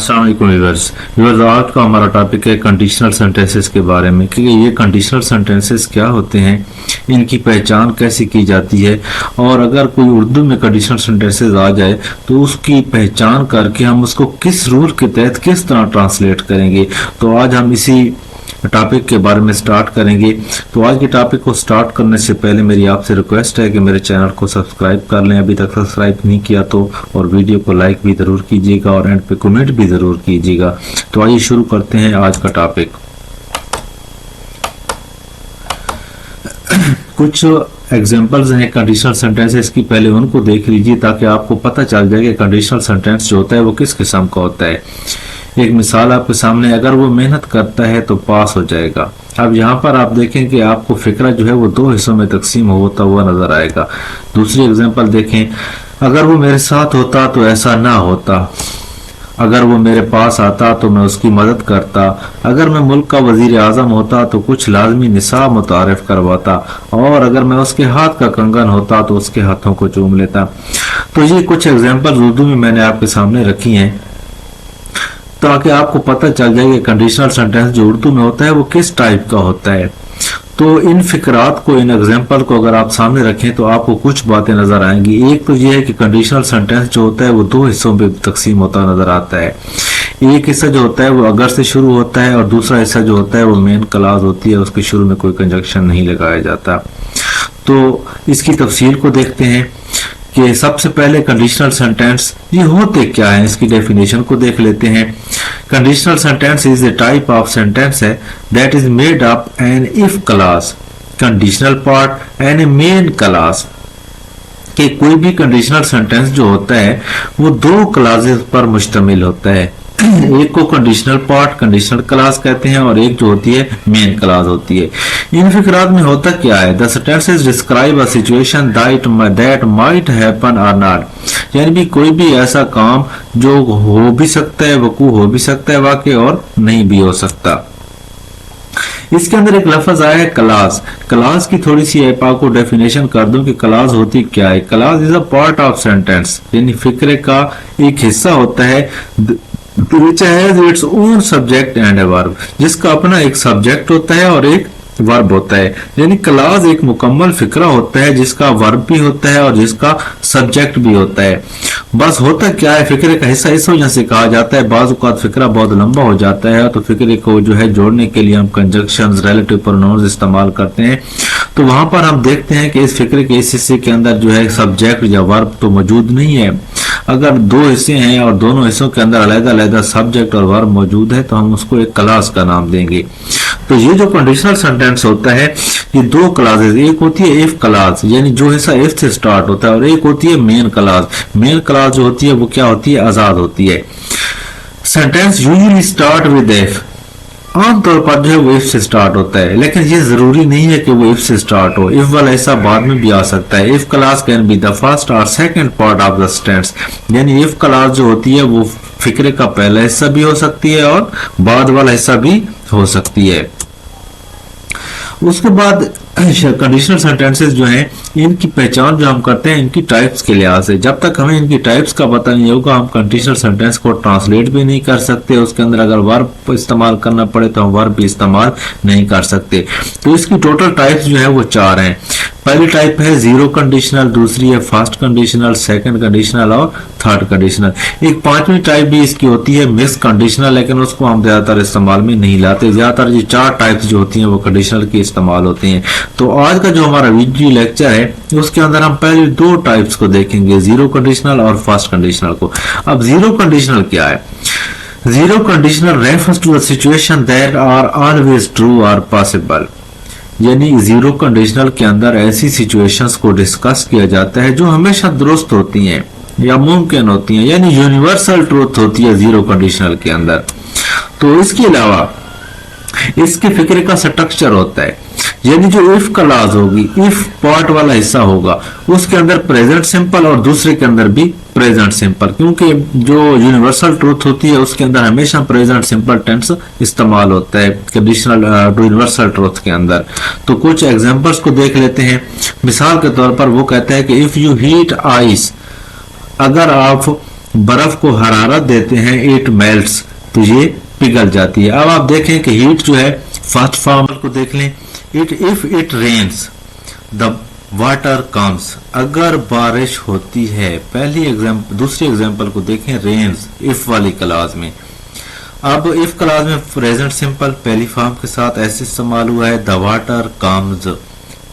अस्सलाम वालेकुम व्यूअर्स। आज का हमारा टॉपिक है कंडीशनल सेंटेंसेस के बारे में कि ये कंडीशनल सेंटेंसेस क्या होते हैं, इनकी पहचान कैसे की जाती है, और अगर कोई उर्दू में कंडीशनल सेंटेंसेस आ जाए तो उसकी पहचान करके हम उसको किस रूल के तहत किस तरह ट्रांसलेट करेंगे। तो आज हम इसी टॉपिक के बारे में स्टार्ट करेंगे। तो आज के टॉपिक को स्टार्ट करने से पहले मेरी आपसे रिक्वेस्ट है कि मेरे चैनल को सब्सक्राइब कर लें, अभी तक सब्सक्राइब नहीं किया तो, और वीडियो को लाइक भी ज़रूर कीजिएगा और एंड पे कमेंट भी ज़रूर कीजिएगा। तो आइए शुरू करते हैं आज का टॉपिक। कुछ एग्जांपल्स हैं कंडीशनल सेंटेंसेस की, पहले उनको देख लीजिए ताकि आपको पता चल जाए कि कंडीशनल सेंटेंस जो होता है वो किस किस्म का होता है। एक मिसाल आपके सामने, अगर वो मेहनत करता है तो पास हो जाएगा। अब यहाँ पर आप देखें कि आपको फिक्रा जो है वो दो हिस्सों में तकसीम होता हुआ नजर आएगा। दूसरी एग्जांपल देखें, अगर वो मेरे साथ होता तो ऐसा ना होता, अगर वो मेरे पास आता तो मैं उसकी मदद करता, अगर मैं मुल्क का वजीर आजम होता तो कुछ लाजमी निसाब मुतारिफ करवाता, और अगर मैं उसके हाथ का कंगन होता तो उसके हाथों को चूम लेता। तो ये कुछ एग्जांपल उर्दू में मैंने आपके सामने रखी हैं ताकि आपको पता चल जाए कि कंडीशनल सेंटेंस जो उर्दू में होता है वो किस टाइप का होता है। तो इन फिक्रात को, इन एग्जांपल को अगर आप सामने रखें तो आपको कुछ बातें नजर आएंगी। एक तो ये है कि कंडीशनल सेंटेंस जो होता है वो दो हिस्सों में तकसीम होता नजर आता है। एक हिस्सा जो होता है वो अगर से शुरू होता है, और दूसरा हिस्सा जो होता है वो मेन क्लॉज होती है, उसके शुरू में कोई कंजक्शन नहीं लगाया जाता। तो इसकी तफसील को देखते हैं कि सबसे पहले कंडीशनल सेंटेंस ये होते क्या है, इसकी डेफिनेशन को देख लेते हैं। Conditional sentence is a type of sentence है that is made up an if clause, conditional part and a main clause. कि कोई भी कंडीशनल सेंटेंस जो होता है वो दो क्लॉजेस पर मुश्तमिल होता है। एक को कंडीशनल पार्ट, कंडीशनल क्लॉज कहते हैं, और एक जो होती है मेन क्लॉज होती है। इन फिक्रात में होता क्या है, the sentences describe a situation that might happen और नॉट, यानी भी कोई भी ऐसा काम जो हो भी सकता है, वकू हो भी सकता है वाकई, और नहीं भी हो सकता। इसके अंदर एक लफ्ज आया है क्लॉज। क्लॉज की थोड़ी सी आपको डेफिनेशन कर दूं कि क्लॉज होती क्या है। Clause is a part of sentence, यानी फिक्रे का एक हिस्सा होता है which has its own subject and a verb, जिसका अपना एक सब्जेक्ट होता है और एक वर्ब होता है। यानी क्लॉज एक मुकम्मल फिक्रा होता है जिसका वर्ब भी होता है और जिसका सब्जेक्ट भी होता है। बस होता क्या है, फिक्रे का हिस्सा इस वजह से कहा जाता है, बाज़ औक़ात फिक्रा बहुत लंबा हो जाता है तो फिक्रे को जो है जोड़ने के लिए हम कंजक्शंस, रिलेटिव प्रोनाउंस इस्तेमाल करते हैं। तो वहां पर हम देखते हैं कि इस फिक्रे के इस हिस्से के अंदर जो है सब्जेक्ट या वर्ब तो मौजूद नहीं है। अगर दो हिस्से हैं और दोनों हिस्सों के अंदर अलग-अलग सब्जेक्ट और वर्ब मौजूद है तो हम उसको एक क्लॉज का नाम देंगे। तो ये जो कंडीशनल सेंटेंस होता है ये दो क्लॉजेस, एक होती है इफ क्लॉज, यानी जो हिस्सा इफ से स्टार्ट होता है, और एक होती है मेन क्लॉज। मेन क्लॉज जो होती है वो क्या होती है, आजाद होती है। Sentence usually start with if, आमतौर पर जो है वो इफ से स्टार्ट होता है, लेकिन ये जरूरी नहीं है कि वो इफ से स्टार्ट हो। इफ वाला हिस्सा बाद में भी आ सकता है। If clause can be the first और second part of the sentence, यानी इफ क्लॉज जो होती है वो फिक्रे का पहला हिस्सा भी हो सकती है और बाद वाला हिस्सा भी हो सकती है। उसके बाद कंडीशनल सेंटेंसेस जो हैं इनकी पहचान जो हम करते हैं इनकी टाइप्स के लिहाज से। जब तक हमें इनकी टाइप्स का पता नहीं होगा हम कंडीशनल सेंटेंस को ट्रांसलेट भी नहीं कर सकते। उसके अंदर अगर वर्ब इस्तेमाल करना पड़े तो हम वर्ब भी इस्तेमाल नहीं कर सकते। तो इसकी टोटल टाइप्स जो है वो चार हैं। पहली टाइप है जीरो कंडीशनल, दूसरी है फर्स्ट कंडीशनल, सेकंड कंडीशनल और थर्ड कंडीशनल। एक पांचवी टाइप भी इसकी होती है मिक्स कंडीशनल, लेकिन उसको हम ज्यादातर इस्तेमाल में नहीं लाते। ज्यादातर ये चार टाइप्स जो होती हैं वो कंडीशनल की इस्तेमाल होती हैं। तो आज का जो हमारा वीडियो लेक्चर है उसके अंदर हम पहले दो टाइप्स को देखेंगे, जीरो कंडीशनल और फर्स्ट कंडीशनल को। अब जीरो कंडीशनल क्या है? Zero conditional refers to the situation that are always true और पॉसिबल, यानी जीरो कंडीशनल के अंदर ऐसी सिचुएशंस को डिस्कस किया जाता है जो हमेशा दुरुस्त होती हैं या मुमकिन होती हैं, यानी यूनिवर्सल ट्रूथ होती है जीरो कंडीशनल के अंदर। तो इसके अलावा इसके फिक्रे का स्ट्रक्चर होता है, यानी जो इफ क्लॉज होगी, इफ पार्ट वाला हिस्सा होगा उसके अंदर प्रेजेंट सिंपल और दूसरे के अंदर भी प्रेजेंट सिंपल, क्योंकि जो यूनिवर्सल ट्रूथ होती है उसके अंदर हमेशा प्रेजेंट सिंपल टेंस इस्तेमाल होता है कंडीशनल यूनिवर्सल ट्रूथ के अंदर। तो कुछ एग्जांपल्स को देख लेते हैं। मिसाल के तौर पर वो कहता है कि इफ यू हीट आइस, अगर आप बर्फ को हरारत देते हैं, इट मेल्ट्स, तो ये पिघल जाती है। अब आप देखें कि हीट जो है फर्स्ट फॉर्म को देख लें, if it rains the water comes, अगर बारिश होती है। पहली एग्जाम्पल, दूसरी एग्जाम्पल को देखें, रेन्स इफ वाली क्लास में। अब इफ क्लास में प्रेजेंट सिंपल पहली फॉर्म के साथ ऐसे इस्तेमाल हुआ है, द वाटर कम्स,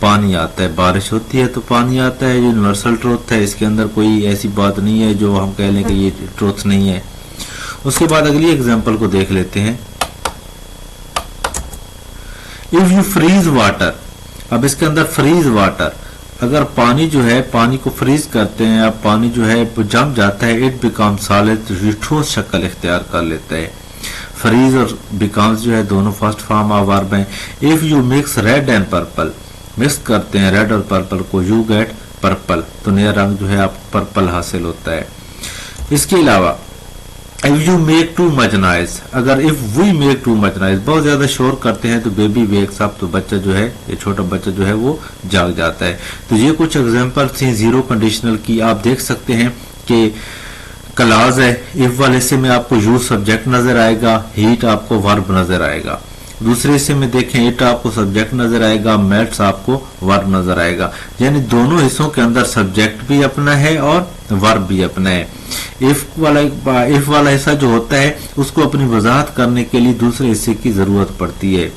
पानी आता है, बारिश होती है तो पानी आता है, यूनिवर्सल ट्रूथ है, इसके अंदर कोई ऐसी बात नहीं है जो हम कह लें कि ये ट्रूथ नहीं है। उसके बाद अगली एग्जांपल को देख लेते हैं, इफ यू फ्रीज वाटर। अब इसके अंदर फ्रीज वाटर, अगर पानी जो है, पानी को फ्रीज करते हैं, अब पानी जो है जम जाता है, इट बिकम सॉलिड, ठोस शक्ल इख्तियार कर लेता है। फ्रीज और बिकम्स जो है दोनों फर्स्ट फॉर्म ऑफ वर्ब हैं। If you mix red and purple, mix करते हैं रेड और पर्पल को, यू गेट पर्पल, तो नया रंग जो है आपको पर्पल हासिल होता है। इसके अलावा if you make too much noise, अगर if we make too much noise, बहुत ज्यादा शोर करते हैं तो बेबी वेक्स अप, तो बच्चा जो है, ये छोटा बच्चा जो है वो जाग जाता है। तो ये कुछ एग्जांपल थी जीरो कंडीशनल की। आप देख सकते हैं कि क्लास है, इफ वाले हिस्से में आपको यू सब्जेक्ट नजर आएगा, हीट आपको वर्ब नजर आएगा। दूसरे हिस्से में देखें, इट आपको सब्जेक्ट नजर आएगा, मेट्स आपको वर्ब नजर आएगा। यानी दोनों हिस्सों के अंदर सब्जेक्ट भी अपना है और वर्ब भी अपना है। इफ वाला हिस्सा जो होता है उसको अपनी वजाहत करने के लिए दूसरे हिस्से की जरूरत पड़ती है।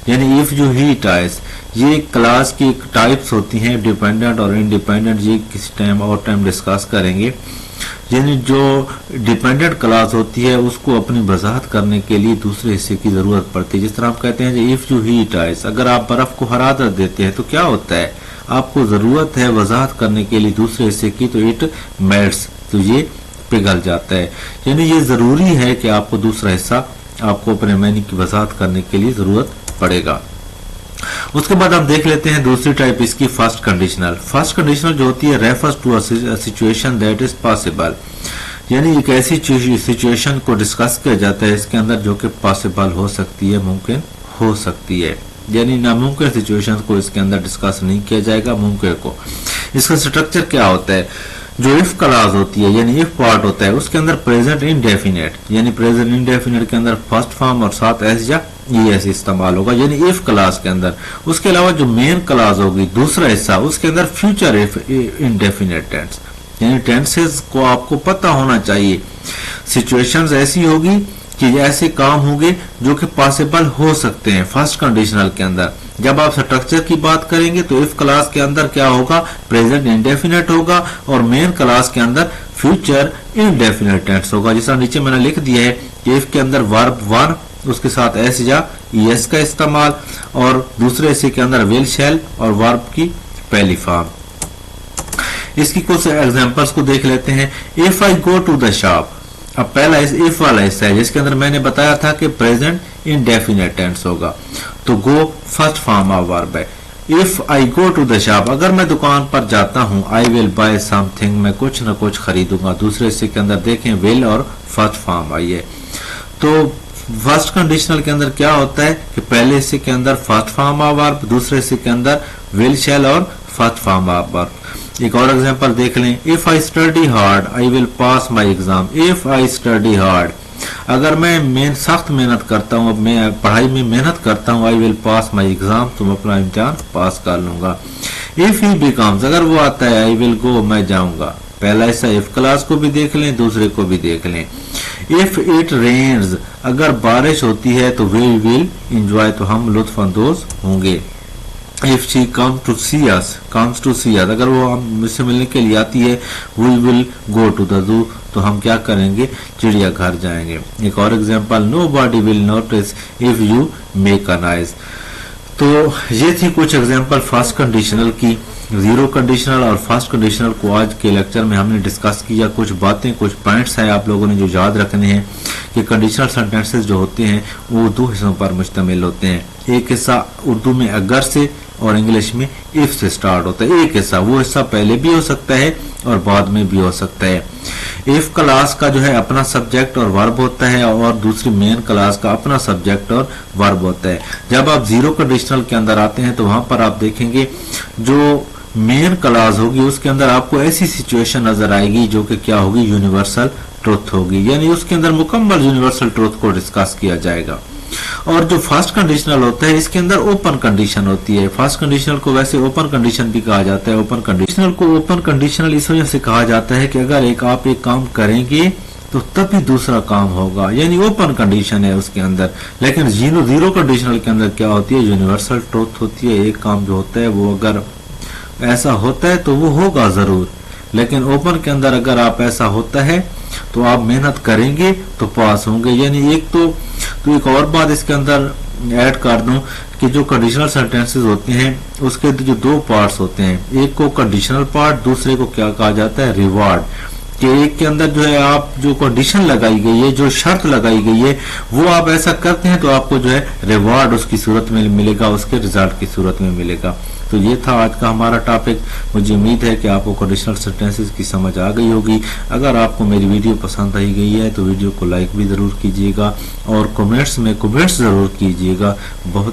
यानी इफ यू हीट आइस, ये क्लास की टाइप्स होती हैं, डिपेंडेंट और इंडिपेंडेंट, ये किसी टाइम और टाइम डिस्कस करेंगे। यानी जो डिपेंडेंट क्लास होती है उसको अपनी वजाहत करने के लिए दूसरे हिस्से की जरूरत पड़ती है। जिस तरह आप कहते हैं इफ यू हीट आइस, अगर आप बर्फ को हरारत देते हैं तो क्या होता है, आपको जरूरत है वजाहत करने के लिए दूसरे हिस्से की, तो इट मेल्ट्स, तो ये पिघल जाता है। यानी ये जरूरी है कि आपको दूसरा हिस्सा, आपको अपने मीनिंग की वजाहत करने के लिए जरूरत पड़ेगा। उसके बाद हम देख लेते हैं दूसरी टाइप इसकी, फर्स्ट कंडीशनल। फर्स्ट कंडीशनल जो होती है refers to a situation that is possible, यानी एक ऐसी सिचुएशन को डिस्कस किया जाता है इसके अंदर जो कि पॉसिबल हो सकती है, मुमकिन हो सकती है। यानी नामुमकिन सिचुएशन को इसके अंदर डिस्कस नहीं किया जाएगा, मुमकिन को। इसका स्ट्रक्चर क्या होता है, जो इफ क्लास होती है यानी इफ पार्ट होता है उसके अंदर प्रेजेंट इंडेफिनेट, यानी प्रेजेंट इंडेफिनेट के अंदर फर्स्ट फॉर्म और साथ एस या ईएस इस्तेमाल होगा, यानी इफ क्लास के अंदर। उसके अलावा जो मेन क्लास होगी दूसरा हिस्सा, उसके अंदर फ्यूचर इफ इंडेफिनेट टेंस, यानी टेंसेस को आपको पता होना चाहिए। सिचुएशंस ऐसी होगी कि ऐसे काम होंगे जो कि पॉसिबल हो सकते हैं फर्स्ट कंडीशनल के अंदर। जब आप स्ट्रक्चर की बात करेंगे तो इफ क्लास के अंदर क्या होगा, प्रेजेंट इंडेफिनेट होगा, और मेन क्लास के अंदर फ्यूचर इंडेफिनेट टेंस होगा। जिस तरह नीचे मैंने लिख दिया है कि इफ के अंदर वर्ब वन, उसके साथ एस या ईएस का इस्तेमाल, और दूसरे हिस्से के अंदर विल शैल और वर्ब की पहली फॉर्म। इसकी कुछ एग्जांपल्स को देख लेते हैं। If I go to the shop, अब पहला इफ वाला हिस्सा है जिसके अंदर मैंने बताया था कि प्रेजेंट इंडेफिनेट टेंस होगा, तो go first form of verb है। If I go to the shop, अगर मैं दुकान पर जाता हूं, आई विल बाय समथिंग, मैं कुछ न कुछ खरीदूंगा। दूसरे हिस्से के अंदर देखें विल और फर्स्ट फॉर्म आई है। तो फर्स्ट कंडीशनल के अंदर क्या होता है कि पहले हिस्से के अंदर फर्स्ट फॉर्म ऑफ वर्ब, दूसरे हिस्से के अंदर विल शैल और फर्स्ट फॉर्म ऑफ वर्ब। एक और एग्जांपल देख लें, if I study hard I will pass my exam. If I study hard, अगर मैं सख्त मेहनत करता हूँ, मैं पढ़ाई में मेहनत करता हूँ, I will pass my exam, तो मैं अपना इम्तिहान पास कर लूंगा। इफ ही बिकम्स, अगर वो आता है आई विल गो, मैं जाऊंगा। पहला हिस्सा इफ क्लास को भी देख लें, दूसरे को भी देख लें। इफ इट रेन्स, अगर बारिश होती है तो वी विल एंजॉय, तो हम लुत्फानंदोज होंगे। If she come to see us, comes to see us, अगर वो हमसे मिलने के लिए आती है, we will go to the zoo, तो हम क्या करेंगे, चिड़ियाघर जाएंगे। एक और example, nobody will notice if you make a noise. तो ये थी कुछ एग्जांपल फर्स्ट कंडीशनल की। जीरो कंडीशनल और फर्स्ट कंडीशनल को आज के लेक्चर में हमने डिस्कस किया। कुछ बातें, कुछ पॉइंट्स हैं आप लोगों ने जो याद रखने हैं कि कंडीशनल सेंटेंसेस जो होते हैं वो दो हिस्सों पर मुश्तमिल होते हैं। एक हिस्सा उर्दू में अगर से और इंग्लिश में इफ से स्टार्ट होता है। एक हिस्सा, वो हिस्सा पहले भी हो सकता है और बाद में भी हो सकता है। इफ क्लास का जो है अपना सब्जेक्ट और वर्ब होता है और दूसरी मेन क्लास का अपना सब्जेक्ट और वर्ब होता है। जब आप जीरो कंडीशनल के अंदर आते हैं तो वहां पर आप देखेंगे जो मेन क्लास होगी उसके अंदर आपको ऐसी सिचुएशन नजर आएगी जो कि क्या होगी, यूनिवर्सल ट्रुथ होगी, यानी उसके अंदर मुकम्मल यूनिवर्सल ट्रुथ को डिस्कस किया जाएगा। और जो फर्स्ट कंडीशनल होता है इसके अंदर ओपन कंडीशन होती है। फर्स्ट कंडीशनल को वैसे ओपन कंडीशन भी कहा जाता है। ओपन कंडीशनल को ओपन कंडीशनल इस वजह से कहा जाता है कि अगर आप एक काम करेंगे तो तभी दूसरा काम होगा, यानी ओपन कंडीशन है उसके अंदर। लेकिन जीरो कंडीशनल के अंदर क्या होती है, यूनिवर्सल ट्रुथ होती है। एक काम जो होता है वो अगर ऐसा होता है तो वो होगा जरूर, लेकिन ओपन के अंदर अगर आप ऐसा होता है तो आप मेहनत करेंगे तो पास होंगे। यानी एक और बात इसके अंदर ऐड कर दूं कि जो कंडीशनल सेंटेंसेस होते हैं उसके जो दो पार्ट्स होते हैं, एक को कंडीशनल पार्ट, दूसरे को क्या कहा जाता है, रिवार्ड। कि एक के अंदर जो है आप जो कंडीशन लगाई गई है, जो शर्त लगाई गई है, वो आप ऐसा करते हैं तो आपको जो है रिवार्ड उसकी सूरत में मिलेगा, उसके रिजल्ट की सूरत में मिलेगा। तो ये था आज का हमारा टॉपिक। मुझे उम्मीद है कि आपको कंडीशनल सेंटेंसेस की समझ आ गई होगी। अगर आपको मेरी वीडियो पसंद आई गई है तो वीडियो को लाइक भी जरूर कीजिएगा और कमेंट्स में कमेंट्स जरूर कीजिएगा। बहुत